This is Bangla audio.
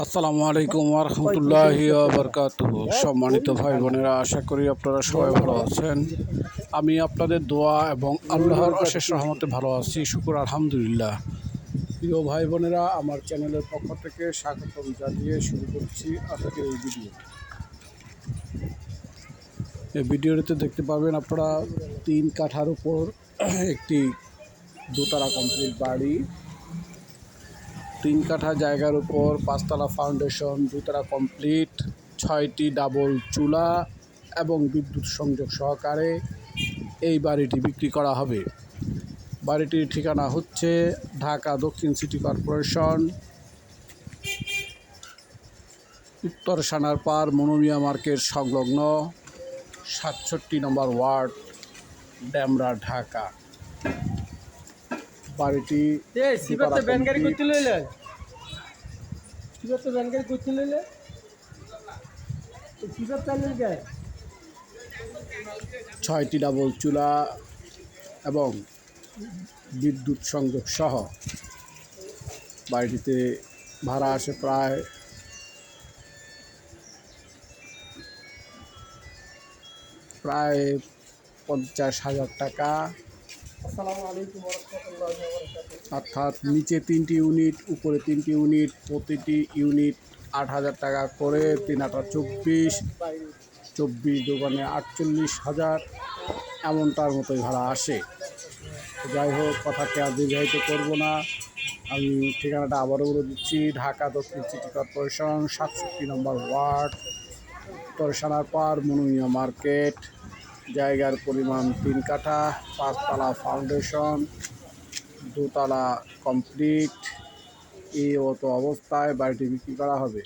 আসসালামু আলাইকুম ওয়া রাহমাতুল্লাহি ওয়া বারাকাতুহু। সম্মানিত ভাই বোনেরা, আশা করি আপনারা সবাই ভালো আছেন। আমি আপনাদের দোয়া এবং আল্লাহর অশেষ রহমতে ভালো আছি, শুকর আলহামদুলিল্লাহ। প্রিয় ভাই বোনেরা, আমার চ্যানেলের পক্ষ থেকে স্বাগতম জানিয়ে শুরু করছি আজকের এই ভিডিও। এই ভিডিওতে দেখতে পাবেন আপনারা 3 কাঠার উপর একটি দোতলা কমপ্লিট বাড়ি, 3 কাঠা জায়গার উপর 5 তলা ফাউন্ডেশন, 2 তলা কমপ্লিট, 6টি ডাবল চুলা এবং বিদ্যুৎ সংযোগ সহকারে এই বাড়িটি বিক্রি করা হবে। বাড়িটির ঠিকানা হচ্ছে ঢাকা দক্ষিণ সিটি কর্পোরেশন, উত্তর সানারপার মনোমিয়া মার্কেট সংলগ্ন 67 নম্বর ওয়ার্ড, ডেমরা, ঢাকা। বাড়িটি ছয়টি ডাবল চুলা এবং বিদ্যুৎ সংযোগ সহ বাড়িটিতে ভাড়া আসে প্রায় 50,000 টাকা। অর্থাৎ নিচে 3টি ইউনিট, উপরে 3টি ইউনিট, প্রতিটি ইউনিট 8,000 টাকা করে, 3 8 24, 24 দোকানে 48,000, এমনটার মতোই ভাড়া আসে। যাই হোক, কথাকে আর দীর্ঘায়িত করবো না। আমি ঠিকানাটা আবারও বলে দিচ্ছি, ঢাকা দক্ষিণ সিটি কর্পোরেশন, 67 নম্বর ওয়ার্ড, উত্তর সানারপার মনোমিয়া মার্কেট। জায়গার পরিমাণ 3 কাঠা, 5 তলা ফাউন্ডেশন, 2 তলা কমপ্লিট। এই অবস্থায় বাড়িটি বিক্রি করা হবে।